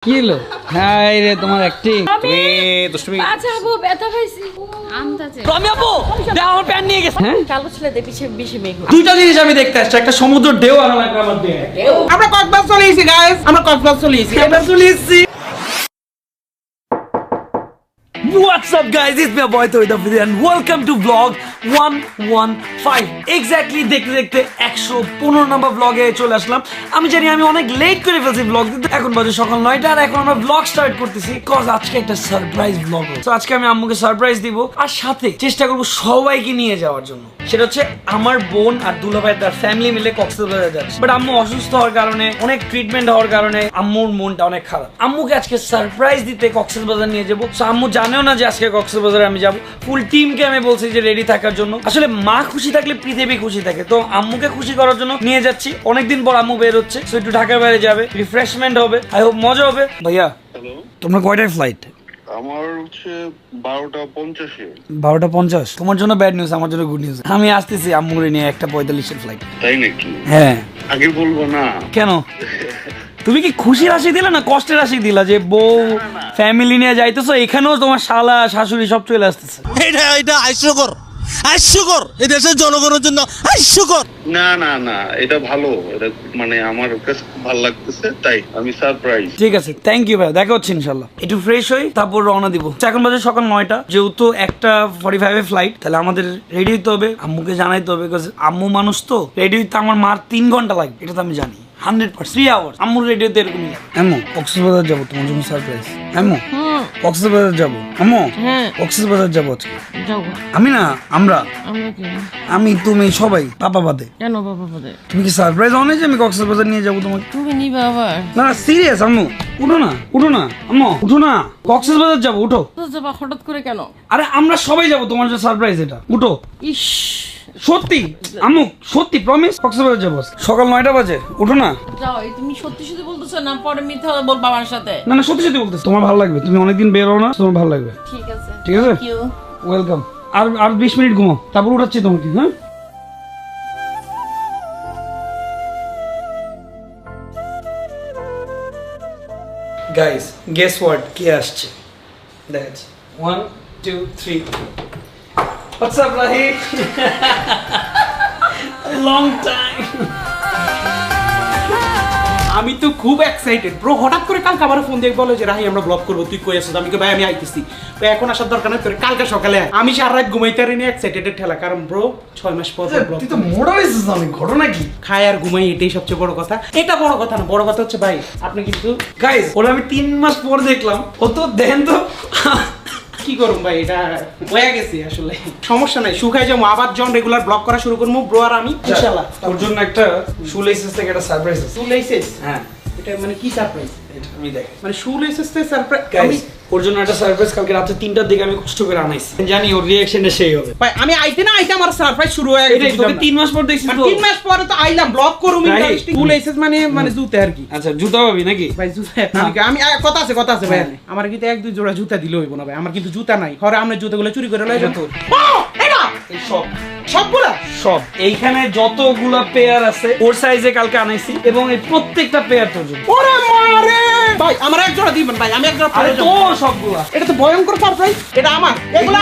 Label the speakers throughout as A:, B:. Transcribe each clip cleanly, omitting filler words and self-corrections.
A: কি হলো? হাই রে তোমার অ্যাক্টিং।
B: তুমি
C: আচ্ছা আপু ব্যথা পাইছি আমতাছে
A: আমি আপু দাও আমার প্যান নিয়ে গেছে। হ্যাঁ
C: কালো ছেলেদের পিছে বেশি মেঘ
A: দুইটা জিনিস আমি দেখতে আসছি, একটা সমুদ্র ঢেউ আর লাগবে আমার দিয়ে।
B: আমরা কক্সবাজার চলে এসেছি গাইস, আমরা কক্সবাজার চলে এসেছি।
A: আমরা চলে এসেছি। What's up guys, it's my boy Toyda Vidya and welcome to vlog 115. Exactly দেখতে দেখতে 115 নম্বর vlog-এ চলে আসলাম। আমি জানি আমি অনেক লেট করে ফেলছি vlog দিতে, এখন বাজে সকাল 9টা আর এখন আমরা vlog স্টার্ট করতেছি cause আজকে একটা সারপ্রাইজ vlog হবে। তো আজকে আমি আম্মুকে সারপ্রাইজ দিব আর সাথে চেষ্টা করব সবাইকে নিয়ে যাওয়ার জন্য। সেটা হচ্ছে আমার বোন আর দুলাভাই তার ফ্যামিলি মিলে কক্সবাজার যাচ্ছে, বাট আম্মু অসুস্থ হওয়ার কারণে, অনেক ট্রিটমেন্ট হওয়ার কারণে আম্মুর মনটা অনেক খারাপ। আম্মুকে আজকে সারপ্রাইজ দিতে কক্সবাজার নিয়ে যাবো। সো আম্মু জানেও না যে আজকে কক্সবাজারে আমি যাবো। ফুল টিমকে আমি বলছি যে রেডি থাকার জন্য। আসলে মা খুশি থাকলে পৃথিবী খুশি থাকে, তো আম্মুকে খুশি করার জন্য নিয়ে যাচ্ছি। অনেকদিন পর আম্মু বের হচ্ছে, সো একটু ঢাকার বাইরে যাবে, রিফ্রেশমেন্ট হবে, আই হোপ মজা হবে। ভাইয়া
D: হ্যালো,
A: তোমরা কয়টায় ফ্লাইট?
D: আমার হচ্ছে 12:50-এ।
A: 12:50। তোমার জন্য ব্যাড নিউজ, আমার জন্য গুড নিউজ। আমি আসতেছি আম্মুরে নিয়ে 1:45-এর ফ্লাইট।
D: তাই নাকি?
A: হ্যাঁ।
D: আগে বলবো না?
A: কেন? তুমি কি খুশি রাশি দিলা না কষ্টের রাশি দিলা যে বউ ফ্যামিলি নিয়ে যাইতেছো, এখানেও তোমার শালা শাশুড়ি সব চলে আসতেছে?
E: এটা হাস্যকর এই দেশের জনগণের জন্য হাস্যকর।
D: না না না, এটা ভালো, এটা মানে আমার কাছে খুব ভালো লাগতেছে, তাই আমি সারপ্রাইজ।
A: ঠিক আছে, থ্যাংক ইউ ভাই, দেখা হচ্ছে ইনশাল্লাহ। একটু ফ্রেশ হই তারপর রওনা দিব। এখন বাজে সকাল 9টা, যেহেতু 1:45-এ ফ্লাইট, তাহলে আমাদের রেডি হতে হবে, আম্মুকে জানাইতে হবে, বিকজ আম্মু মানুষ তো, রেডি হইতে আমার মার 3 ঘন্টা লাগবে, এটা তো আমি জানি 100%, 3 আওয়ার্স। আম্মুর রেডি হতে এরকমই লাগে। আম্মু কক্সবাজার যাবো, তোমার জন্য সারপ্রাইজ। আম্মু কক্সবাজার যাবো। আম্মু কক্সবাজার যাবো আজকে।
C: যাও
A: আমি না, আমরা
C: কি
A: আমি তুমি সবাই পাপা বাদে।
C: কেন বাবা বলে
A: তুমি কি সারপ্রাইজ অনেক যে আমি কক্সবাজার নিয়ে যাবো তোমাকে?
C: তুমি নিবা আবার
A: না না সিরিয়াস আম্মু, উঠো না আম্মু, উঠো না, কক্সবাজার যাবো, উঠো।
C: তো যাবা হঠাৎ করে কেন?
A: আরে আমরা সবাই যাবো, তোমার জন্য সারপ্রাইজ এটা, উঠো।
C: ইস
A: সত্যি আম্মু, সত্যি প্রমিস, কক্সবাজার যাবো সকাল 9টা বাজে, উঠো না।
C: যাও, তুমি সত্যি সত্যি বলতেছো না পরে মিথ্যা বলবা আমার সাথে?
A: না না সত্যি সত্যি বলতেছি, তোমার ভালো লাগবে, তুমি অনেকদিন বের হও না, তোমার ভালো লাগবে।
C: ঠিক আছে
A: ঠিক আছে,
C: কিউ
A: ওয়েলকাম। আর 20 মিনিট ঘুমাও, তারপর উঠাচ্ছি তোমাকে। হ্যাঁ গাইস, গেস হোয়াট, কে আসছে দেখাচ্ছি। 1 2 3 What's up Rahim? Long time.
B: আমি তো খুব এক্সাইটেড ব্রো। হঠাৎ করে কালকে আমার ফোন দিয়ে বলে যে রাহি আমরা ব্লগ করবো, তুই কই আসছিস? আমি কই ভাই আমি আইতেছি। তো এখন আসার দরকার নেই, তোর কালকে সকালে আয়। আমি সারা রাত ঘুমাইতে পারিনি, এক্সাইটেড ঠেলা, কারণ ব্রো 6 মাস পর ব্লগ
A: তুই তো মোড়া হয়েছিস, অনেক ঘটনা কি?
B: খাই আর ঘুমাই, এটাই সবচেয়ে বড় কথা। এটা বড় কথা না, বড় কথা হচ্ছে ভাই আপনি কিন্তু
A: গাইস ওরা আমি 3 মাস পর দেখলাম, ও তো দেখেন তো
B: কি করুম ভাই, এটা হয়ে গেছে আসলে। সমস্যা নাই, শুকাই যাবো, আবার যখন রেগুলার ব্লগ করা শুরু করবো ব্রো আর আমি ইনশাআল্লাহ।
A: তোর জন্য একটা শুলেসেস থেকে একটা সারপ্রাইজ আছে।
B: শু লাইসেন্স?
A: হ্যাঁ
B: এটা মানে কি সারপ্রাইজ?
A: এটা আমি দেখ
B: মানে শু লাইসেন্স থেকে সারপ্রাইজ?
A: গাইস ওর জন্য একটা সারপ্রাইজ কালকে রাতে 3টার দিকে আমি কষ্ট করে আনাইছি, জানি ওর রিঅ্যাকশনটা সেই হবে।
B: ভাই আমি আইতে না আইতে আমার সারপ্রাইজ শুরু হয়ে গেছে।
A: তোকে 3 মাস পর দেখছিস তো?
B: 3 মাস পরে তো আইলাম ব্লগ করুম।
A: Right.
B: শু লাইসেন্স মানে জুতা আর কি।
A: আচ্ছা জুতা পাবি নাকি?
B: ভাই জুতা আমি কথা আছে ভাই। আমার কিন্তু 1-2 জোড়া জুতা দিলে হইব না ভাই, আমার কিন্তু জুতা নাই। ঘরে আমরা জুতাগুলো চুরি করে লইব তো। এটা
A: এই সব
B: সবগুলা
A: সব এইখানে যতগুলা পেয়ার আছে ওর সাইজে কালকে আনাইছি, এবং এই প্রত্যেকটা পেয়ার তোর জন্য।
B: ওরে মারে ভাই, আমার এক জোড়া দিবেন ভাই, আমি এক জোড়া
A: আরে
B: পরে
A: তো
B: যাব।
A: সবগুলা
B: এটা তো ভয়ঙ্কর সারপ্রাইজ। এটা আমার, এগুলা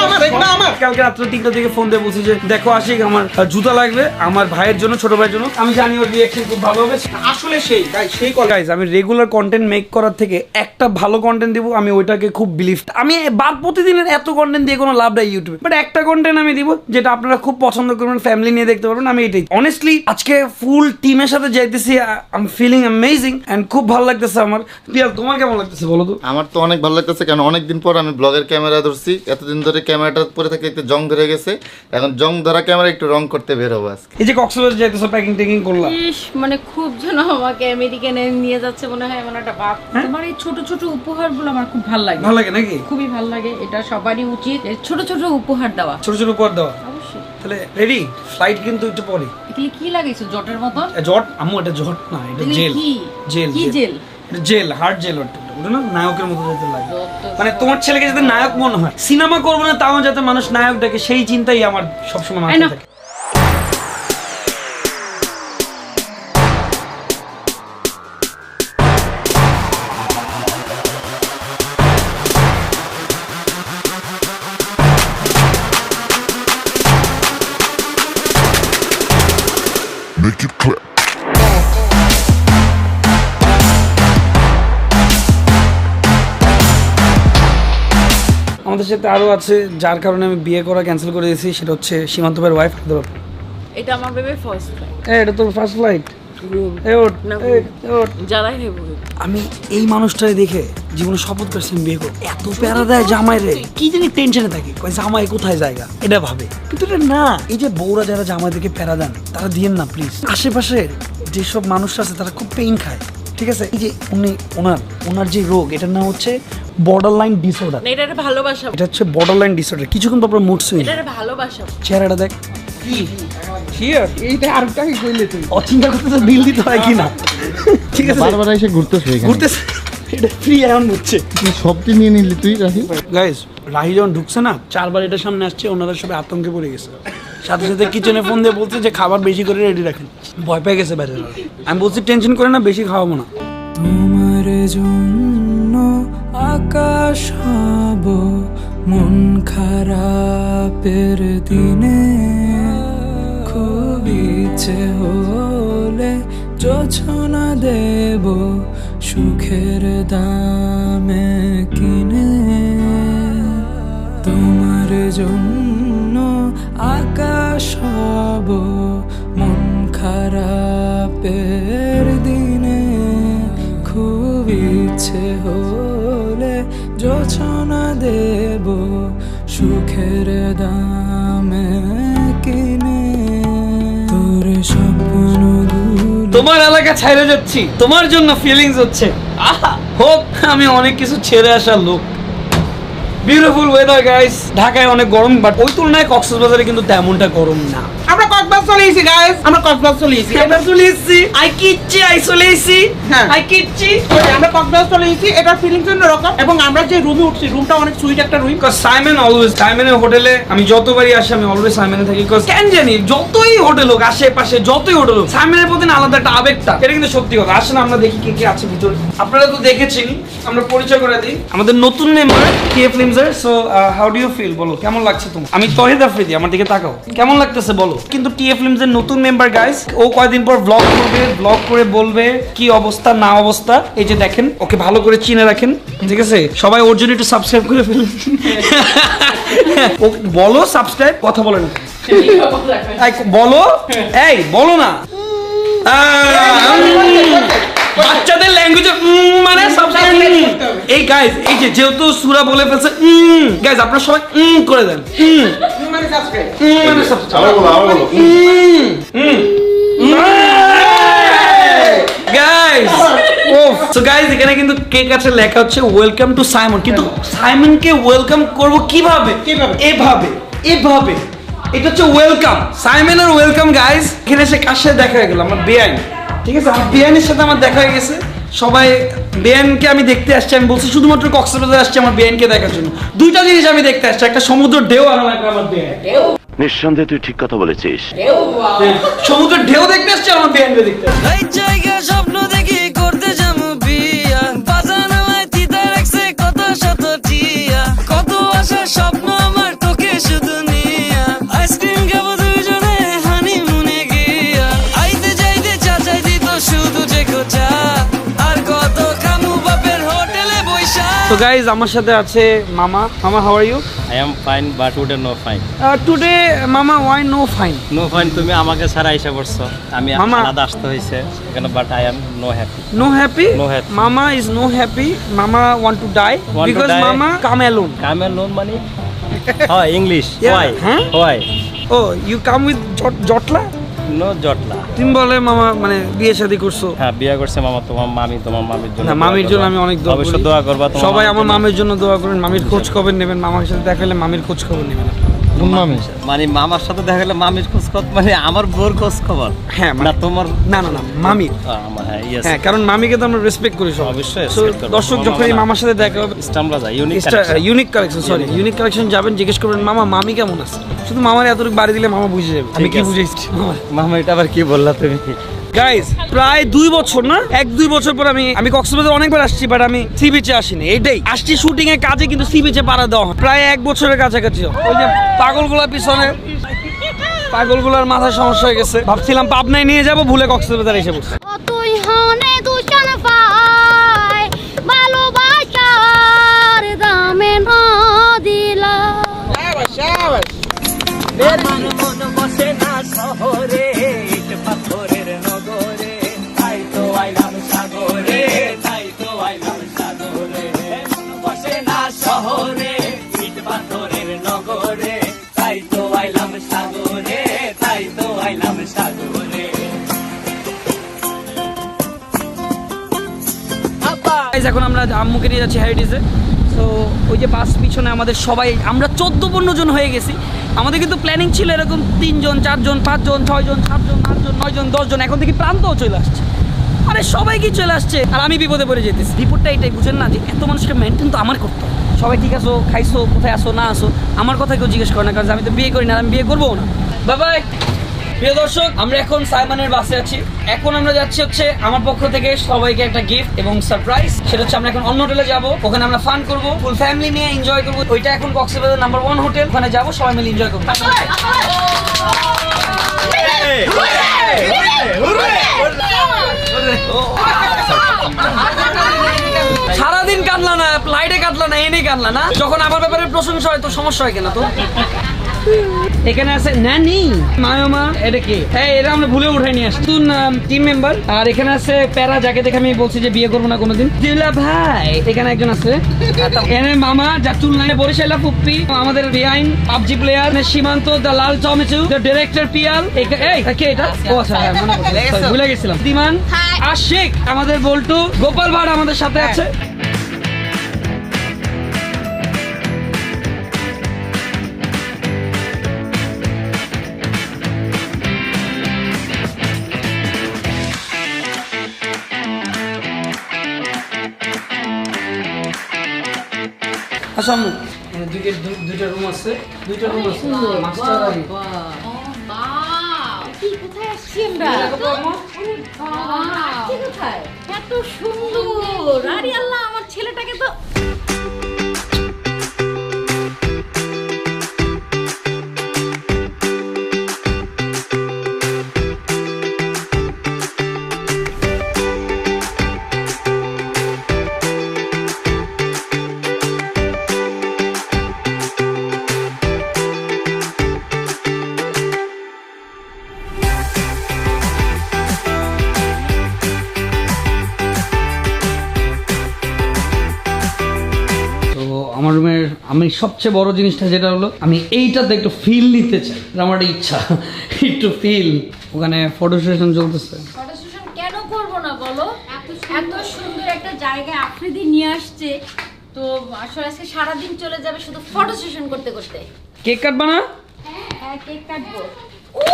B: আমার।
A: কালকে রাত্রে 3টার দিকে ফোন দিয়ে বলছি যে দেখো আশিক আমার জুতা লাগবে আমার ভাইয়ের জন্য, ছোট ভাইয়ের জন্য। আমি জানি ওর রিঅ্যাকশন খুব ভালো হবে।
B: আসলে সেই ভাই সেই কল।
A: গাইস আমি রেগুলার কন্টেন্ট মেক করার থেকে একটা ভালো কন্টেন্ট দিব, আমি ওইটাকে খুব বিলিভ। আমি বাদ প্রতিদিনের এত কন্টেন্ট দিয়ে কোনো লাভ নাই ইউটিউবে, বাট একটা কন্টেন্ট আমি দিব যেটা আপনারা খুব পছন্দ করবেন, ফ্যামিলি নিয়ে দেখতে পারবেন। আমি এটাই অনেস্টলি আজকে ফুল টিমের সাথে যাইতেছি, I am feeling amazing and খুব ভালো লাগতেছে আমার। পিয়াল তোমার কেমন লাগতেছে বলো তো?
F: আমার তো অনেক ভালো লাগতেছে, কারণ অনেকদিন পর আমি ব্লগের ক্যামেরা ধরছি। এতদিন ধরে ক্যামেরাটা পরে থাকতে একটু জং ধরে গেছে, এখন জং ধরা ক্যামেরা একটু রং করতে বের হবো আজকে।
A: এই যে কক্সবাজার যাইতেছো, প্যাকিং টেকিং করলাম।
C: ইস মানে খুব যেন আমাকে আমেরিকানে নিয়ে যাচ্ছে মনে হয়, এমন একটা ভাব। তোমার এই ছোট ছোট উপহারগুলো আমার খুব ভালো লাগে।
A: ভালো লাগে নাকি?
C: খুবই ভালো লাগে, এটা সবারই উচিত এই ছোট ছোট উপহার দেওয়া।
A: ছোট ছোট উপহার দেওয়া।
C: অবশ্যই।
A: তাহলে রেডি, ফ্লাইট কিন্তু একটু পরে।
C: এগুলি কি লাগাইছো জটের মতন?
A: জট আম্মু, এটা জট না, এটা
C: এগুলি
A: জেল।
C: কি?
A: জেল
C: কি জেল?
A: এটা জেল, হার্ড জেল ওটা না, নায়কের মতো যাতে লাগে।
C: যত
A: মানে তোমার ছেলেকে যাতে নায়ক মনে হয়, সিনেমা করবো না তাও যাতে মানুষ নায়ক দেখে, সেই চিন্তাই আমার সবসময় মাথায় থাকে। আমাদের সাথে আরো আছে যার কারণে আমি বিয়ে করা ক্যান্সেল করে দিয়েছি, সেটা হচ্ছে সীমান্ত ভাইয়ের ওয়াইফ।
C: এটা আমার বেবির ফার্স্ট ফ্লাইট।
A: এটা তোর ফার্স্ট ফ্লাইট?
C: জ্বালাই নেব।
A: আমি এই মানুষটাকে দেখে জীবনে শপথ করছি আমি বিয়ে করবো। এত প্যারা দেয় জামাই রে, কি জানি টেনশনে থাকে, কয় জামাই কোথায় জায়গা এটা ভাবে, কিন্তু এটা না। এই যে বউরা যারা জামাইদেরকে প্যারা দেন তারা দিয়েন না প্লিজ। আশেপাশে যেসব মানুষ আছে তারা খুব পেইন খায়, ঠিক আছে? এই যে ওনার যে রোগ, এটার নাম হচ্ছে বর্ডারলাইন ডিসঅর্ডার।
C: এটা একটা ভালোবাসা।
A: এটা হচ্ছে বর্ডারলাইন ডিসঅর্ডার। কিছুক্ষণ পর মুড সুইং।
C: এটা একটা ভালোবাসা।
A: চেহারাটা দেখ।
B: এইটা আরেকটা কি কইলে তুই?
A: অচিন্তা করতে তো বিল দিতে হয় কিনা, ঠিক আছে?
F: বারবার এসে ঘুরতেছে
A: ঘুরতেছে, এটা ফ্রি এখন বুঝছে।
F: তুই সবটি নিয়ে নিলি তুই রাহি।
A: গাইস, রাহি যখন ঢুকছে না, 4 বার এটার সামনে আসছে, ওনারা সবাই আতঙ্কে পড়ে গেছে। সাথে সাথে কিচেনে ফোন দিয়ে বলছে যে খাবার বেশি করে রেডি রাখেন। ভয় পেয়ে গেছে বাইরে। আমি বলছি টেনশন করে না, বেশি খাওয়াবো না।
G: তোমার জন্য আকাশ হব মন খারাপের দিনে, খুব ইচ্ছে হলে যোছনা দেব সুখের দামে কিনে। তোমার জন্য আকাশ হব মন খারাপের দিনে, খুব ইচ্ছে হলে যোছনা দেব সুখের দামে কিনে। তোর স্বপ্নগুলো
A: তোমার এলাকা ছাইরে যাচ্ছি, তোমার জন্য ফিলিংস হচ্ছে। আহা, হোক আমি অনেক কিছু ছেড়ে আসার লোক। Beautiful weather guys. ঢাকায় অনেক গরম, বাট ওই তুলনায় কক্সবাজারে কিন্তু তেমনটা গরম না।
B: আমরা কক্সবাজার চলে এসেছি গাইস, আমরা কক্সবাজার চলে এসেছি।
A: আমরা চলে এসেছি, আই কিচ্ছি, আই চলে এসেছি,
B: হ্যাঁ।
A: আই কিচ্ছি।
B: আমরা কক্সবাজার চলে এসেছি, এটার ফিলিংস অন্যরকম। এবং আমরা যে রুমে উঠছি, রুমটা অনেক সুইট একটা রুম।
A: সাইমন অলওয়েজ, সাইমনের হোটেলে আমি যতবারই আসি আমি অলওয়েজ সাইমনে থাকি। কেন জানি যতই হোটেল হোক, আশেপাশে যতই হোটেল হোক, সাইমনের প্রতি না আলাদা একটা আবেগটা, এটা কিন্তু সত্যি কথা। আসেন আমরা দেখি কে কে আছে ভিতরে। আপনারা তো দেখেছেন, আমরা পরিচয় করে দিই। আমাদের নতুন মেম্বার টিএফ ফিল্মসের। So how do you feel, বলো কেমন লাগছে তোমার? আমি তহিদ আফ্রিদি, আমার দিকে তাকাও, কেমন লাগতেছে বলো? কিন্তু টিএফ ফিল্মসের নতুন মেম্বার গাইস, ও কয়েকদিন পর ব্লগ করবে, ব্লগ করে বলবে কি অবস্থা না অবস্থা। এই যে দেখেন, ওকে ভালো করে চিনে রাখেন, ঠিক আছে? সবাই ওর জন্য একটু সাবস্ক্রাইব করে ফেলুন। ও বলো সাবস্ক্রাইব, কথা বলে না, বলো, এই বলো না। বাচ্চাদের ল্যাঙ্গুয়েজে মানে সাবস্ক্রাইব। এই গাইস, এই যে যেহেতু সুরা বলে ফেলছে, গাইস আপনারা সবাই করে দেন।
B: মানে সাবস্ক্রাইব।
A: মানে সাবস্ক্রাইব। গাইস, সো গাইস এখানে কিন্তু কেক আছে, লেখা হচ্ছে ওয়েলকাম টু সাইমন। কিন্তু সাইমনকে ওয়েলকাম করব কিভাবে? এভাবে, এভাবে। এটা হচ্ছে ওয়েলকাম, সাইমনের ওয়েলকাম গাইস। এখানে এসে কার সাথে দেখা হয়ে গেল? আমার বেআইন, ঠিক আছে? আমার বেআইনের সাথে আমার দেখা হয়ে গেছে। সবাই বেআইনকে আমি দেখতে আসছি, আমি বলছি শুধুমাত্র কক্সবাজার আসছি আমার বেআইনকে দেখার জন্য। দুইটা জিনিস আমি দেখতে আসছি, একটা সমুদ্র ঢেউ আর আমার বেআইন।
H: নিঃসন্দেহে তুই ঠিক কথা বলেছিস।
A: সমুদ্র ঢেউ দেখতে আসছি, আমার বেআইনকে দেখতে আসছি।
G: এই জায়গা স্বপ্ন দেখি করতে যাবো বিয়া, বাজানো তিতা রাখছে কত শত টিয়া, কত আশা স্বপ্ন আমার তোকে শুধু নিয়া, আইসক্রিম খাবো দুজনে হানিমুনে গিয়া, আইতে যাইতে চাচাই দিত শুধু যে খোঁচা, আর কত খামু বাপের হোটেলে বৈশা।
A: তো গাইজ আমার সাথে আছে মামা। মামা, how are you?
I: I am fine, but today no fine.
A: Today মামা, why no fine?
I: No fine, তুমি আমাকে ছাড়া এসে পড়ছো। আমি
A: মামা।
I: আলাদা আসতে হয়েছে এখানে, but I am no happy.
A: No happy?
I: No happy.
A: Mama is no happy. Mama want to die
I: Want to
A: because
I: die?
A: Mama come alone.
I: Come alone money? Oh, English.
A: Yeah,
I: Why?
A: huh?
I: Why?
A: Oh, you come with জটলা?
I: No জটলা।
A: তুমি বলে মামা মানে বিয়ে শাদী করছো?
I: হ্যাঁ, বিয়ে করছে মামা, তোমার মামির জন্য।
A: না, মামির জন্য আমি অনেক দোয়া করি।
I: অবশ্যই দোয়া করবা তোমার।
A: সবাই আমার মামির জন্য দোয়া করেন। মামির খোঁজ খবর নেবেন, মামার সাথে দেখা হলে মামির খোঁজ খবর নেবেন।
I: মানে মামার সাথে দেখা গেলে মামির খোঁজ খবর, মানে আমার বোর খোঁজ খবর।
A: হ্যাঁ,
I: না তোমার।
A: না না না, মামির।
I: আমার, হ্যাঁ, yes.
A: হ্যাঁ, কারণ মামিকে তো আমরা রেসপেক্ট করি সব।
I: অবশ্যই
A: So,
I: respect করবো।
A: দর্শক যখন এই মামার সাথে দেখা হবে,
I: ইস্টামরা যায়,
A: unique collection, sorry unique collection যাবেন, জিজ্ঞেস করবেন মামা মামি কেমন আছে। শুধু মামার এতটুকু বাড়ি দিলে মামা বুঝে যাবে আমি
I: ঠিক
A: কি
I: আছে।
A: বুঝেছি।
I: মামা এটা আবার কি বললা তুমি?
A: গাইস, প্রায় 2 বছর না, 1-2 বছর পর আমি কক্সবাজার অনেকবার আসছি, বাট আমি সি বিচে আসিনি। এইটাই আসছি শুটিং এর কাজে, কিন্তু সি বিচে পাড়া দেওয়া হয় প্রায় 1 বছরের কাছাকাছি। ওই যে পাগলগুলার পিছনে, পাগলগুলার মাথায় সমস্যা হয়ে গেছে। ভাবছিলাম পাবনায় নিয়ে যাব, ভুলে কক্সবাজার এসে বসে।
J: তুই হনে দূষণ পায় ভালোবাসার দামে না দিলে
A: এখন আমরা আম্মুকে নিয়ে যাচ্ছি হেরিটেজে। তো ওই যে বাস পিছনে আমাদের সবাই আমরা 14-15 জন হয়ে গেছি। আমাদের কিন্তু প্ল্যানিং ছিল এরকম 3 জন 4 জন 5 জন 6 জন 7 জন 8 জন 9 জন 10 জন, এখন থেকে প্রান্তও চলে আসছে। আরে সবাই কি চলে আসছে আর আমি বিপদে পড়ে যেতেছি। রিপোর্টটা এটাই বুঝেন না যে এত মানুষকে মেনটেন তো আমার করতে হবে। সবাই ঠিক আছো, খাইছো, কোথায় আসো না আসো আমার কথা কেউ জিজ্ঞেস করে না, কারণ আমি তো বিয়ে করি না, আমি বিয়ে করবো না। বাবাই প্রিয় দর্শক, আমরা এখন সাইমনের বাসে আছি। এখন আমরা যাচ্ছি হচ্ছে আমার পক্ষ থেকে সবাইকে একটা গিফট এবং সারপ্রাইজ। সেটা হচ্ছে আমরা এখন অন্য হোটেলে যাবো, ওখানে আমরা ফান করবো, ফুল ফ্যামিলি নিয়ে এনজয় করবো। ওইটা এখন কক্সবাজার নাম্বার 1 হোটেল, ওখানে যাবো, সবাই মিলে এনজয় করবো। সারাদিন কাঁদলা না, ফ্লাইটে কাঁদলা না, এনে কাঁদলা না, যখন আমার ব্যাপারে প্রশংসা হয় তো সমস্যা হয় কেন? তো এখানে আছে নানি মায়মা, এটা কি? হ্যাঁ, এটা আমরা ভুলে উঠাই নিয়ে আসছি, টিম মেম্বার। আর এখানে আছে প্যারা, যাকে দেখে আমি বলছি যে বিয়ে করবো না কোনোদিন, দিলা ভাই। এখানে একজন আছে এনে মামা, যা চুল নাই, বরিশালা ফুপ্পি, আমাদের বিআইন পাবজি প্লেয়ার সীমান্ত, দ্য লাল চমেচু, দ্য ডিরেক্টর পিয়াল। এই কে এটা? ও আচ্ছা, ভুলে গেছিলাম। দিমান, আশিক, আমাদের বল্টু, গোপাল ভাড় আমাদের সাথে আছে। আচ্ছা আম্মু, দুইটা রুম আছে, দুইটা রুম আছে, মাস্টার বাড়ি।
C: কি কোথায় আসছি আমরা? কি কোথায়? এত সুন্দর! আরে আল্লাহ, আমার ছেলেটাকে তো
A: আমার রুমের আমি সবচেয়ে বড় জিনিসটা যেটা হলো, আমি এইটাতে একটু ফিল নিতে চাই, আমার একটা ইচ্ছা একটু ফিল। ওখানে ফটো সেশন চলতেছে।
C: ফটো সেশন কেন করব না বলো? এত সুন্দর একটা জায়গায় আফ্রিদি নিয়ে আসছে, তো আসলে আজকে সারাদিন চলে যাবে শুধু ফটো সেশন করতে করতে।
A: কেক কাটবা না?
C: হ্যাঁ, কেক কাটবো। ও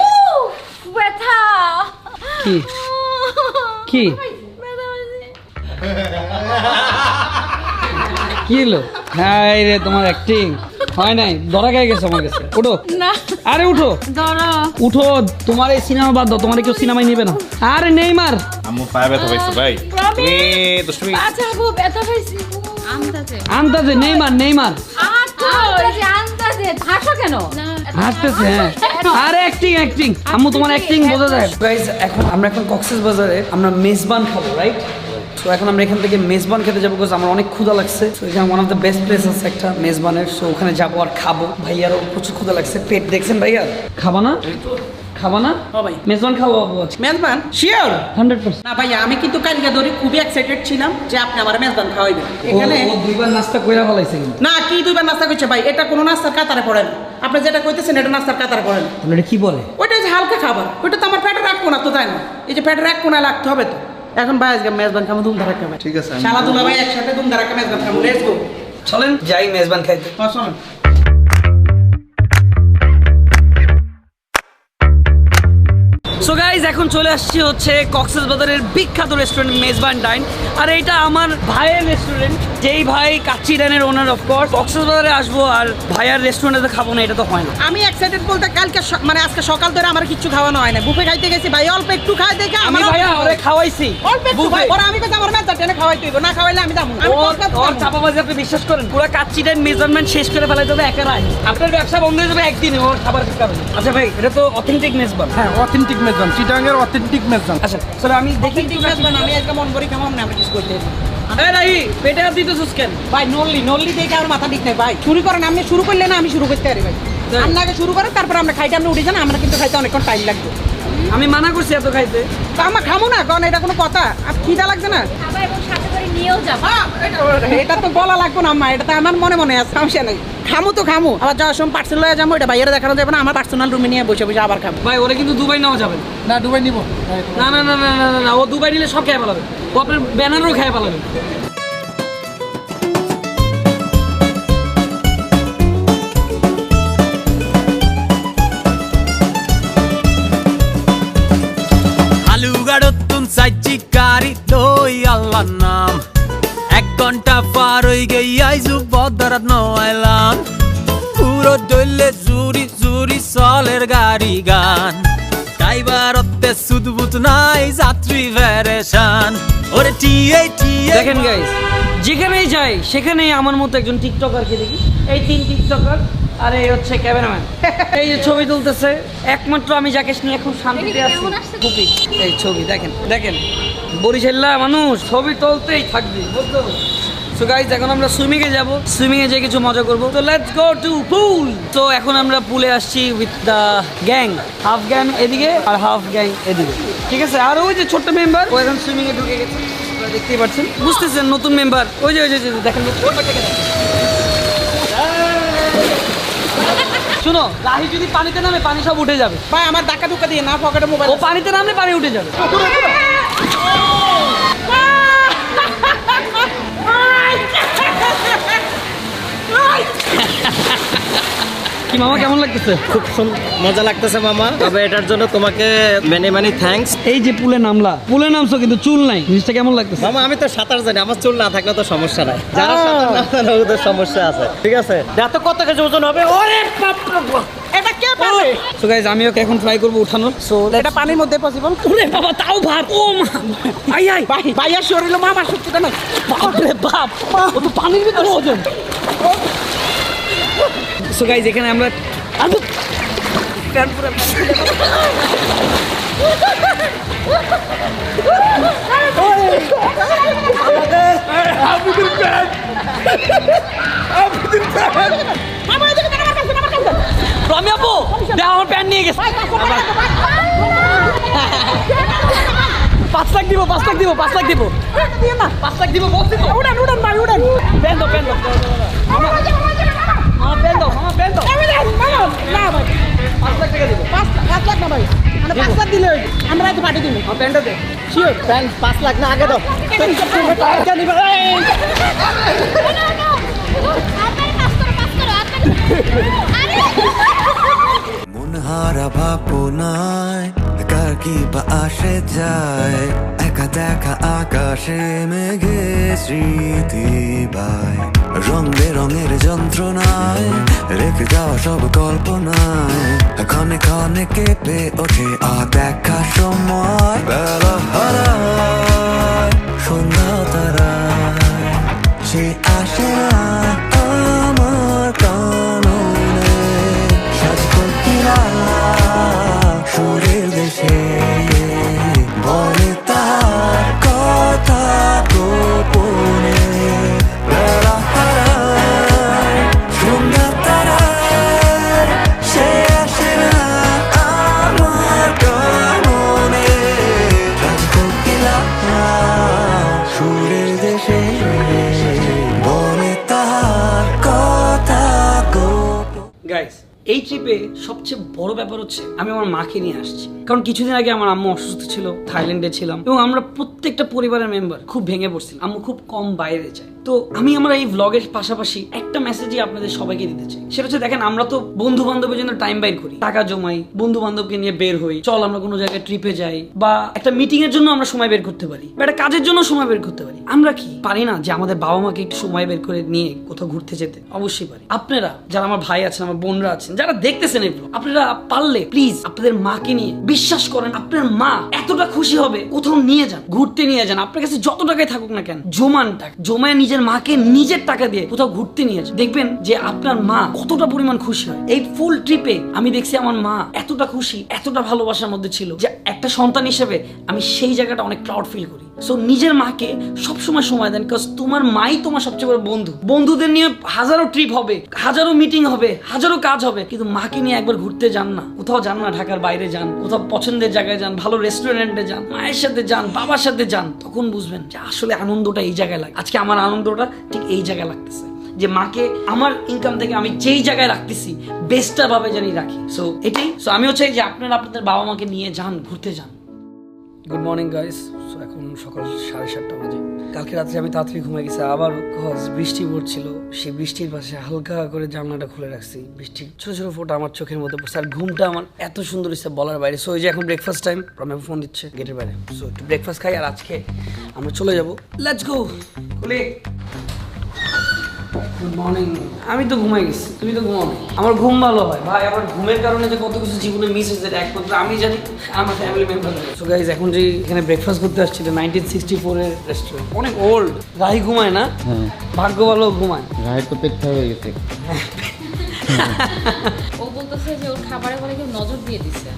C: ব্যথা!
A: কি কি
C: ব্যথা হয়েছে।
A: কি হলো? হ্যাঁ রে, তোমার অ্যাক্টিং হয় নাই, ধরা খেয়ে গেছে আমার কাছে। উঠো
C: না,
A: আরে উঠো,
C: দাঁড়া,
A: উঠো। তোমার এই সিনেমা বাদ দাও, তোমার কেউ সিনেমায় নেবে না। আরে নেইমার,
E: আম্মু পায়ে ব্যথা পাইছে ভাই।
C: আচ্ছা গো, ব্যথা পাইছি।
A: আন্দাজে নেইমার, নেইমার
C: আন্দাজে হাসো কেন?
A: হাসতেছে। হ্যাঁ, আরে অ্যাক্টিং অ্যাক্টিং। আম্মু তোমার অ্যাক্টিং বোঝা যায়। গাইস, আমরা এখন কক্সবাজারে আমরা মেজবান খাবো, রাইট? তো এখন আমরা এখান থেকে মেজবান খেতে যাবো, বিকজ আমার অনেক ক্ষুধা লাগছে। তো এখানে one of the best place আছে একটা মেজবানের, সো ওখানে যাবো আর খাবো। ভাইয়ারও প্রচুর ক্ষুধা লাগছে, পেট দেখছেন ভাইয়া। খাবা না? খাবা না?
B: ভাই
A: মেজবান খাবো আজকে।
B: মেজবান শিওর?
A: 100%।
B: না ভাইয়া, আমি কিন্তু কালকে ধরে খুবই এক্সাইটেড ছিলাম যে আপনি আমার মেজবান খাওয়াইবেন। এখানে
A: ও দুইবার নাস্তা কইরা ফলাইছে কিন্তু।
B: না, কি দুইবার নাস্তা করছে ভাই? এটা কোনো নাস্তার কাতারে পড়ে না। আপনি যেটা কইতেছেন এটা নাস্তার কাতারে পড়ে না।
A: তাহলে এটা কি বলে?
B: ওইটা যে হালকা খাবার, ওইটা তো আমার পেটের এক কোণা তো, তাই না? এই যে পেটের এক কোণায় লাগতে হবে তো। এখন ভাই আজকে মেজবান খাবো, ধুমধারা খাবে। ঠিক আছে, শালা দুলা ভাই একসাথে ধুমধারা খাবে, মেজবান খাবো। লেটস গো,
A: চলেন যাই মেজবান খাইতে।
B: চলেন।
A: সো গাইজ, এখন চলে আসছি হচ্ছে কক্সবাজারের বিখ্যাত রেস্টুরেন্ট মেজবান ডাইন। আর এটা আমার ভাইয়ের রেস্টুরেন্ট, যেই ভাই কাচ্চি ডাইনের ওনার। অফকোর্স কক্সবাজারে আসবো আর ভাইয়ার রেস্টুরেন্টে খাবো না, এটা তো হয় না।
B: আমি এক্সাইটেড বলতে কালকে মানে আজকে সকাল ধরে আমার কিচ্ছু খাওয়ানো হয় না, বুফে খাইতে গেছি ভাই, অল্প একটু খাই দেখে
A: আমি ভাইয়া ওরে খাওয়াইছি
B: অল্প একটু ভাই। ওরা আমি কথা আমার মেজবান টেনে খাওয়াইতে হইব, না খাওয়াইলে আমি যাবো না।
A: ওর চাপাবাজি আপনি বিশ্বাস করেন, পুরো কাচ্চি ডাইন মেজারমেন্ট শেষ করে ফেলাই যাবে একারাই। আপনার ব্যবসা বন্ধ হয়ে যাবে একদিনে ওর খাবার কারণে। আচ্ছা ভাই, এটা তো অথেন্টিক মেজবান।
E: হ্যাঁ, অথেন্টিক মেজবান, চিটাগাংয়ের অথেন্টিক মেজবান।
A: আচ্ছা চলো আমি দেখি।
B: আমি একটা মন ভরি খাবো না, আমি কিছু করতে
A: পেটে হাত দিতেছিস কেন
B: ভাই? নল্লি দেখে আমার মাথা ঠিক নাই ভাই। শুরু করেন, আপনি শুরু করলে না আমি শুরু করতে পারি ভাই। আপনি আগে শুরু করেন, তারপর আমরা খাইতে আপনি উঠে যান। আমরা কিন্তু খাইতে অনেকক্ষণ টাইম লাগবে।
A: আমি মানা করছি এত খাইতে।
B: তা আমরা খাবো না, কারণ এটা কোনো কথা? আর খিদা লাগছে না?
C: খাবার এবং সাথে করে নিয়েও যাবো।
B: এটা তো বলা লাগবে না আম্মা, এটা তো আমার মনে মনে আছে, সমস্যা নেই। খামু তো খামু, আবার যাওয়ার সময় পার্সেল লয়ে যাবো, এটা বাইরে দেখানো যাবে না। আমার পার্সোনাল রুমে নিয়ে বসে বসে আবার খাবো।
A: ভাই ওরা কিন্তু দুবাই নেওয়া যাবে
E: না, দুবাই নিব
A: না। না না না না না, ও দুবাই নিলে সব খেয়ে ফেলাবে, ও আপনার ব্যানারও খেয়ে ফেলাবে।
G: আল্লাহর নাম 1 ঘন্টা পার হয়ে গেই আইজু বদরাত নয়লাম পুরো দলে জুরি জুরি চলের গাড়ি গান ড্রাইভারতে সুদবুত নাই যাত্রী ভেরেশান ওরে টিএ
A: দেখেন গাইস, যেখানেই যাই সেখানেই আমার মতো একজন টিকটকারকে দেখি। এই 3 টিকটকার আর এই হচ্ছে ক্যামেরাম্যান। এই যে ছবি তুলতেছে, একমাত্র আমি যাকে নিয়ে এখন শান্তিতে আছি খুবই। এই ছবি দেখেন দেখেন, বরিশাল্লা মানুষ ছবি তুলতেই থাকবে, বুঝতে পারছো? সো গাইস, এখন আমরা সুইমিং এ যাব, সুইমিং এ যেয়ে কিছু মজা করব। তো লেটস গো টু পুল। তো এখন আমরা পুলে আসছি with the gang, half gang এদিকে আর হাফ গ্যাং এদিকে, ঠিক আছে? আর ওই যে ছোট্ট মেম্বার ও এখন সুইমিং এ ঢুকে গেছে, আপনারা দেখতেই পাচ্ছেন, বুঝতেছেন? নতুন মেম্বার, ওই যে দেখেন মেম্বারটাকে দেখেন। শুনো, রাহি যদি পানিতে নামে পানি সব উঠে যাবে।
B: ভাই আমার ধাক্কা ধুক্কা দিয়ে না, পকেটে মোবাইল।
A: ও পানিতে নামলে পানি উঠে যাবে। কি মামা, কেমন লাগতেছে?
I: খুব মজা লাগতেছে মামা, তবে এটার জন্য তোমাকে মেনি থ্যাঙ্কস।
A: এই যে পুলে নামলা, পুলে নামছো কিন্তু চুল নাই, জিনিসটা কেমন লাগতেছে?
I: মামা আমি তো সাঁতার জানি, আমার চুল না থাকলে তো সমস্যা নাই, যারা সাঁতার না জানে ওদের সমস্যা আছে, ঠিক আছে? দেখো কত কেজি ওজন হবে। ওরে বাপ রে বাপ,
B: এটা কে পারে?
A: সো গাইস, আমি ওকে এখন ট্রাই করব উঠানোর। সো
B: এটা পানির মধ্যে পসিবল?
A: ওরে বাবা, তাও ভাব। ও মা, আই আই
B: ভাই ভাইয়ার শরীরে মামার শক্তিটা নাই।
A: বাপ রে বাপ, ও তো পানির ভিতরে ওজন। সো গাইস, এখানে আমরা প্যান্ট পুরো রমি আপু, দেখ আমার প্যান্ট নিয়ে গেছে। 5 লাখ দিব, 5 লাখ দিব, 5 লাখ দিব, 5 লাখ দিব, বলছি তো।
B: উড়ান উড়ান ভাই উড়ান।
A: প্যান্ট দাও, প্যান্ট দাও, মামা প্যান্ট দাও, মামা প্যান্ট দাও।
B: না ভাই
A: 5 লাখ টাকা দিব।
B: 5 লাখ না ভাই, মানে 5 লাখ দিলে আমরা তো পাঠিয়ে দিব।
A: আমার প্যান্টটা দে।
B: শিওর
I: প্যান্ট 5 লাখ না, আগে দাও।
G: মনহারা ভাবনায় কার কি বা আসে যায়, একা দেখা আকাশে মেঘে স্মৃতি বাই, রং বেরঙের যন্ত্রণায় রেখে যাওয়া সব কল্পনায় ক্ষণে ক্ষণে কেঁপে ওঠে দেখা সময়, বেলা হারায় সন্ধ্যা তারায় সে আসে না আমার কাননে, সাজগো কিরা সুরের দেশে বলে তার কথা গোপনে, বেলা হারায় সন্ধ্যা তারায় সে আসে না আমার কাননে, সাজগো কিরা সুরের দেশে বলে তার কথা গোপনে।
A: গাইস, এই ট্রিপে সবচেয়ে বড় ব্যাপার হচ্ছে আমি আমার মাকে নিয়ে আসছি, কারণ কিছুদিন আগে আমার আম্মু অসুস্থ ছিল, থাইল্যান্ডে ছিলাম, এবং আমরা প্রত্যেকটা পরিবারের মেম্বার খুব ভেঙে পড়ছিলাম। আম্মু খুব কম বাইরে যায়। তো আমি আমার এই ব্লগের পাশাপাশি একটা মেসেজই আপনাদের সবাইকে দিতে চাই, সেটা হচ্ছে দেখেন, আমরা তো বন্ধু বান্ধবের জন্য টাইম বাইর করি, টাকা জমাই, বন্ধু বান্ধবকে নিয়ে বের হই, চল আমরা কোনো জায়গায় ট্রিপে যাই, বা একটা মিটিং এর জন্য আমরা সময় বের করতে পারি, বা একটা কাজের জন্য সময় বের করতে পারি। আমরা কি পারি না যে আমাদের বাবা মাকে একটু সময় বের করে নিয়ে কোথাও ঘুরতে যেতে? অবশ্যই পারি। আপনারা যারা আমার ভাই আছেন, আমার বোনরা আছেন, যারা দেখতেছেন এই ব্লগ, আপনারা পারলে প্লিজ আপনাদের মাকে নিয়ে, বিশ্বাস করেন আপনার মা এতটা খুশি হবে, কোথাও নিয়ে যান, ঘুরতে নিয়ে যান। আপনার কাছে যত টাকাই থাকুক না কেন, জমান টাকা জমায় নিজের মাকে নিজের টাকা দিয়ে কোথাও ঘুরতে নিয়ে যান, দেখবেন যে আপনার মা কতটা পরিমাণ খুশি হয়। এই ফুল ট্রিপে আমি দেখছি আমার মা এতটা খুশি, এতটা ভালোবাসার মধ্যে ছিল যে একটা সন্তান হিসেবে আমি সেই জায়গাটা অনেক প্রাউড ফিল করি। সো নিজের মাকে সবসময় সময় দেন, বিকজ তোমার মাই তোমার সবচেয়ে বড় বন্ধু। বন্ধুদের নিয়ে হাজারো ট্রিপ হবে, হাজারো মিটিং হবে, হাজারো কাজ হবে, কিন্তু মাকে নিয়ে একবার ঘুরতে যান না, কোথাও যান না, ঢাকার বাইরে যান, কোথাও পছন্দের জায়গায় যান, ভালো রেস্টুরেন্টে যান, মায়ের সাথে যান, বাবার সাথে যান, তখন বুঝবেন যে আসলে আনন্দটা এই জায়গায় লাগে। আজকে আমার আনন্দটা ঠিক এই জায়গায় লাগতেছে, যে মাকে আমার ইনকাম থেকে আমি যেই জায়গায় রাখতেছি বেস্টটা ভাবে জানি রাখি। সো এটাই। সো আমিও চাই যে আপনারা আপনাদের বাবা মাকে নিয়ে যান, ঘুরতে যান। Good morning guys. সো এখন সকাল 7:30 বাজে। কালকে রাত্রে আমি তাড়াতাড়ি ঘুমিয়ে গেছি, আবার বৃষ্টি পড়ছিল। সেই বৃষ্টির পাশে হালকা করে জানলাটা খুলে রাখছি, বৃষ্টির ছোট ছোট ফোঁটা আমার চোখের মধ্যে পড়ছে, আর ঘুমটা আমার এত সুন্দর হচ্ছে বলার বাইরে। সো এই যে এখন ব্রেকফাস্ট টাইম, প্রণব ফোন দিচ্ছে গেটের বাইরে। সো একটু ব্রেকফাস্ট খাই, আর আজকে আমরা চলে যাবো। Let's go. Good morning. আমি তো ঘুমাই গেছি, তুমি তো ঘুমাও। আমার ঘুম ভালো হয় ভাই, আমার ঘুমের কারণে যে কত কিছু জীবনে মিস হয়েছে একমাত্র আমি জানি, আমার ফ্যামিলি মেম্বার। সো গাইজ এখন যে এখানে ব্রেকফাস্ট করতে আসছি 1964 এর রেস্টুরেন্ট, অনেক ওল্ড। রাহি ঘুমায় না? ভাগ্য ভালো ঘুমায়।
F: রাহের তো পেট খারাপ হয়ে গেছে।
C: ও বলতেছে যে ওর খাবারে বলে কেউ নজর দিয়ে দিচ্ছে।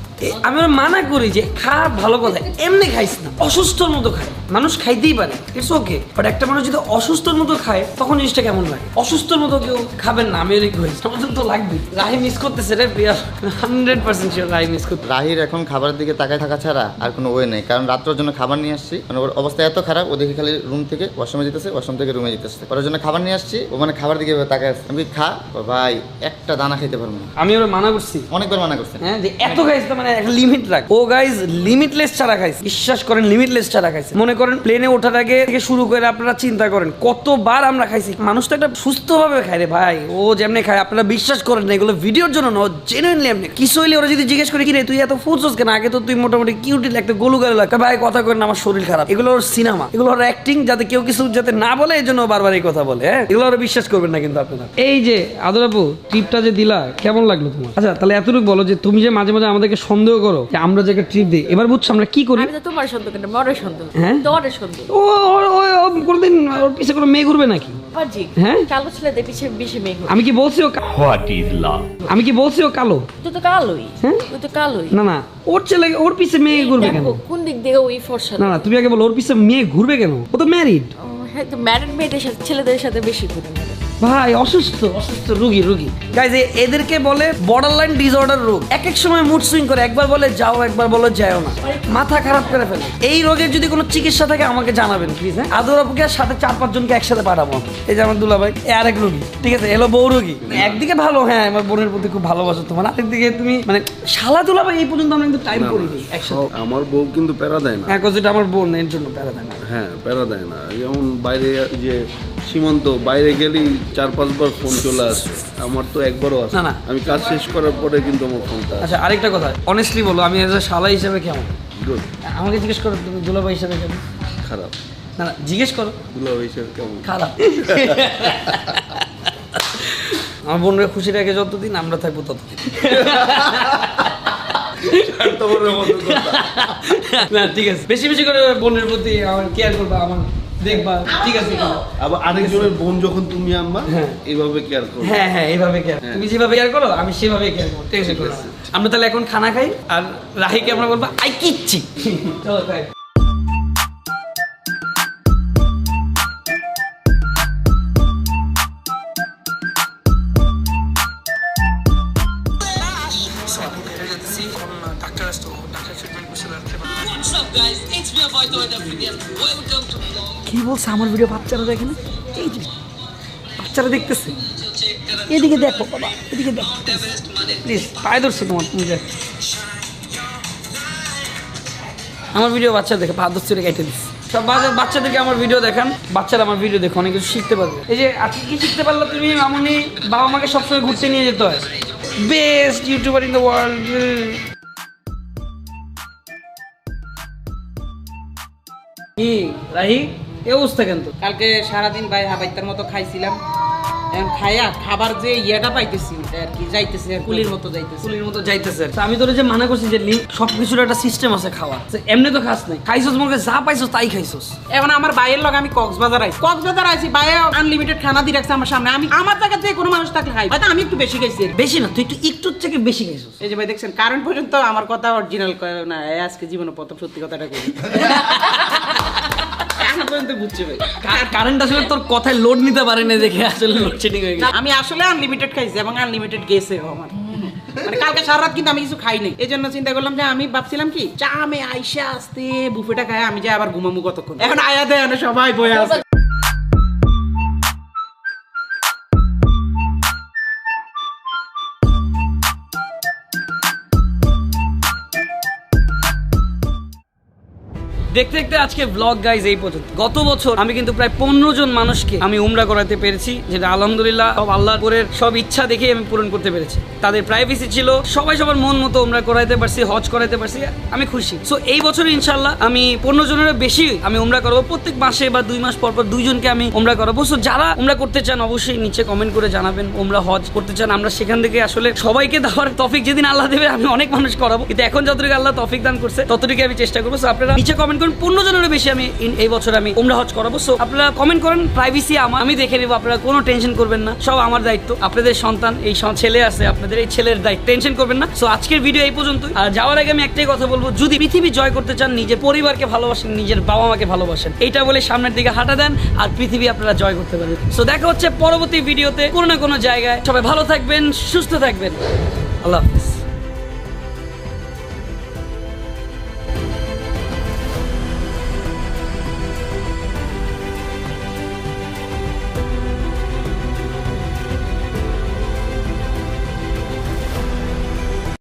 A: আমি ওর মানা করি যে খা, ভালো কথা, এমনি খাইস না, অসুস্থর মতো খায়। মানুষ খাইতেই পারে, ইটস ওকে, বাট একটা মানুষ যদি অসুস্থর মতো খায় তখন জিনিসটা কেমন লাগে? অসুস্থর মতো কেউ খাবেন না, আমি রিকোয়েস্ট, আমাদের তো লাগবে। রাহি মিস করতেছে রে প্রিয়া, 100% শিওর রাহি মিস করতে।
F: রাহির এখন খাবারের দিকে তাকায় থাকা ছাড়া আর কোনো ওয়ে নেই, কারণ রাত্রের জন্য খাবার নিয়ে আসছি। মানে ওর অবস্থা এত খারাপ, ও দেখি খালি রুম থেকে ওয়াশরুমে যেতেছে, ওয়াশরুম থেকে রুমে যেতেছে। ওর জন্য খাবার নিয়ে আসছি, ও মানে খাবার দিকে তাকায় আছে। আমি খা ভাই, একটা দানা খাইতে পারবো না।
A: আমি ওরা মানা করছি,
F: অনেকবার মানা করছেন,
A: হ্যাঁ, যে এত খাইছে মানে একটা লিমিট রাখ। ও গাইজ লিমিটলেস ছাড়া খাইছে, বিশ্বাস করেন, লিমিটলেস ছাড়া খাইছে। মনে করেন প্লেনে ওঠার আগে থেকে শুরু করে আপনারা চিন্তা করেন কতবার আমরা খাইছি। মানুষ তো একটা সুস্থভাবে খায় রে ভাই, ও যেমনি খায় আপনারা বিশ্বাস করেন না, এগুলো ভিডিওর জন্য না, জেনুইনলি এমনি। কিছু হইলে ওরা যদি জিজ্ঞেস করে কি রে তুই এত ফুটছস কেন, আগে তো তুই মোটামুটি কিউটি লাগতে, গোলু গালু লাগতে, ভাই কথা করেন আমার শরীর খারাপ। এগুলো ওর সিনেমা, এগুলো ওর অ্যাক্টিং, যাতে কেউ কিছু যাতে না বলে এই জন্য বারবার এই কথা বলে। হ্যাঁ, এগুলো ওরা বিশ্বাস করবেন না কিন্তু আপনারা। এই যে আদর আপু ট্রিপটা যে দিলা কেমন লাগলো তোমার? আচ্ছা তাহলে এতটুকু বলো যে তুমি যে মাঝে মাঝে আমাদেরকে সন্দেহ করো যে আমরা যে একটা ট্রিপ দিই, এবার বুঝছো আমরা কি করি?
C: আমি তো তোমার সন্দেহ করি না, বড়ের সন্দেহ।
A: হ্যাঁ?
C: তোমার সন্দেহ।
A: ও কোনদিন ওর পিছে কোনো মেয়ে ঘুরবে নাকি?
C: বাজি।
A: হ্যাঁ?
C: কালো ছেলেদের পিছে বেশি মেঘ।
A: আমি কি বলছি ও
H: হোয়াট ইজ লাভ?
A: আমি কি বলছি ও কালো?
C: তুই তো কালোই।
A: হ্যাঁ?
C: তুই তো কালোই।
A: না না, ওর ছেলে ওর পিছে মেয়ে ঘুরবে কেন?
C: দেখো কোন দিক দিয়ে ওই ফর্সা।
A: না না, তুমি আগে বলো ওর পিছে মেয়ে ঘুরবে কেন? ও তো ম্যারিড।
C: হ্যাঁ, তো ম্যারিড মেয়েদের সাথে ছেলেদের সাথে বেশি ঘুরে।
A: ভাই অসুস্থ অসুস্থ রুগী গাইজ, এদেরকে বলে বর্ডারলাইন ডিসঅর্ডার রোগ। এক এক সময় মুড সুইং করে, একবার বলে যাও, একবার বলে যাও না, মাথা খারাপ করে ফেলে। এই রোগের যদি কোনো চিকিৎসা থাকে আমাকে জানাবেন প্লিজ। হ্যাঁ, আদর আপুকে সাথে 4-5 জনকে একসাথে পাঠাবো। এই যে আমার দুলা ভাই, আরেক রোগী, ঠিক আছে, এলো বউ রোগী। একদিকে ভালো, হ্যাঁ আমার বোনের প্রতি খুব ভালোবাসো তোমার, আরেকদিকে তুমি মানে শালা দুলা ভাই এই পর্যন্ত আমরা কিন্তু টাইম করিনি একসাথে।
K: আমার বউ কিন্তু প্যারা দেয় না।
A: হ্যাঁ, যেটা আমার বোন, এর জন্য প্যারা দেয় না।
K: হ্যাঁ, প্যারা দেয় না। যেমন বাইরে যে সীমান্ত, বাইরে গেলেই 4-5 বার ফোন চলে আসে, আমার তো একবারও আসে
A: না, না।
K: আমি কাজ শেষ করার পরে কিন্তু আমার ফোনটা আসে।
A: আচ্ছা আরেকটা কথা, অনেস্টলি বলো, আমি এজ এ শালা হিসেবে কেমন?
K: গুড।
A: আমাকে জিজ্ঞেস করো তুমি দুলাভাই হিসেবে কেমন?
K: খারাপ।
A: না না, জিজ্ঞেস করো।
K: দুলাভাই হিসেবে কেমন?
A: খারাপ। আমার বোনরা খুশি রাখে যতদিন, আমরা থাকবো ততদিন। না ঠিক আছে, বেশি বেশি করে বোনের প্রতি আমার কেয়ার করবা, আমার দেখবা, ঠিক আছে?
K: আবার আরেকজনের বোন যখন তুমি আনবা, এইভাবে কেয়ার করো।
A: হ্যাঁ হ্যাঁ, এইভাবে কেয়ার, তুমি যেভাবে কেয়ার করো আমি সেভাবে কেয়ার করবো, ঠিক আছে? আমরা তাহলে এখন খানা খাই, আর রাহিকে আমরা বলবো আই কিচ্ছি। চলো তাই। কি বলছে আমার ভিডিও বাচ্চারা দেখে না? এই যে বাচ্চারা দেখতেছে, এদিকে দেখো বাবা, এদিকে দেখো প্লিজ, পায়ে ধরছে তোমার, তুমি দেখো আমার ভিডিও বাচ্চা দেখে, পা ধরছে কেটে দিচ্ছে। সব বাচ্চাদেরকে আমার ভিডিও দেখান, বাচ্চারা আমার ভিডিও দেখো, অনেক কিছু শিখতে পারবে। এই যে আজকে কি শিখতে পারলো তুমি? মামুনি বাবা মাকে সবসময় ঘুরতে নিয়ে যেতে হয়, best YouTuber in the world. কি রাহি, এই অবস্থা কেন তো?
B: কালকে সারাদিন ভাই হাবাইতার মতো খাইছিলাম, এখন খাইয়া খাবার যে ইয়েটা পাইতেছি ওটা আর কি যাইতেছে, আর কুলির মতো যাইতেছে।
A: কুলির মতো যাইতেছে। আমি তোরে যে মানা করছি যে সবকিছুর একটা সিস্টেম আছে খাওয়া, এমনি তো খাস নাই, খাইছস মনে যা পাইছস তাই খাইছস।
B: এখন আমার ভাইয়ের লগে আমি কক্সবাজার আইছি, ভাই আনলিমিটেড খানা দিয়ে রাখছে আমার সামনে, আমি আমার জায়গা থেকে কোনো মানুষ থাকলে খাই, হয়তো আমি একটু বেশি খাইছি।
A: বেশি না, তুই একটু থেকে বেশি খাইছস।
B: এই যে ভাই দেখছেন, কারণ পর্যন্ত আমার কথা অরিজিনাল না, আজকে জীবনে প্রথম সত্যি কথাটা করি।
A: কারেন্ট আসলে তোর কথায় লোড নিতে পারে না দেখে আসলে লোডশেডিং হয়ে গেছে।
B: আমি আসলে আনলিমিটেড খাইছি এবং আনলিমিটেড গেছে আমার, মানে কালকে সারা রাত কিন্তু আমি কিছু খাই নাই। এই জন্য চিন্তা করলাম যে আমি ভাবছিলাম কি চা আমি আইসা আসতে বুফেটা খাই, আমি যে আবার ঘুমামু কতক্ষণ, এখন আয়া দেয় সবাই বয়ে আছে।
A: দেখতে দেখতে আজকে ব্লগ গাইজ এই পর্যন্ত। গত বছর আমি কিন্তু প্রায় 15 জন মানুষকে আমি উমরা করাতে পেরেছি, যেটা আলহামদুলিল্লাহ সব আল্লাহর করে সব ইচ্ছা দেখে আমি পূরণ করতে পেরেছি। তাদের প্রাইভেসি ছিল, সবাই সবার মন মতো উমরা করাইতে পারছি, হজ করাইতে পারছি, আমি খুশি। সো এই বছর ইনশাল্লাহ আমি 15 জনের বেশি আমি উমরা করবো। প্রত্যেক মাসে বা 2 মাস পর পর 2 জনকে আমি উমরা করাবো। সো যারা উমরা করতে চান অবশ্যই নিচে কমেন্ট করে জানাবেন, উমরা হজ করতে চান। আমরা সেখান থেকে আসলে সবাইকে দেওয়ার তৌফিক যেদিন আল্লাহ দেবে আমি অনেক মানুষ করাবো, কিন্তু এখন যতটুকু আল্লাহ তৌফিক দান করছে ততটুকু আমি চেষ্টা করবো। সো আপনারা নিচে কমেন্ট করুন 15 জনের বেশি আমি এই বছর আমি উমরা হজ করাবো। সো আপনারা কমেন্ট করেন, প্রাইভেসি আমি দেখে নেবো, আপনারা কোনো টেনশন করবেন না, সব আমার দায়িত্ব। আপনাদের সন্তান এই ছেলে আছে, আপনাদের এই ছেলের দায়িত্ব, টেনশন করবেন না। সো আজকের ভিডিও এই পর্যন্তই। আর যাওয়ার আগে আমি একটাই কথা বলবো, যদি পৃথিবী জয় করতে চান নিজের পরিবারকে ভালোবাসেন, নিজের বাবা মাকে ভালোবাসেন, এইটা বলে সামনের দিকে হাঁটা দেন আর পৃথিবী আপনারা জয় করতে পারবেন। সো দেখা হচ্ছে পরবর্তী ভিডিওতে কোনো না কোনো জায়গায়। সবাই ভালো থাকবেন, সুস্থ থাকবেন, আল্লাহ হাফিজ।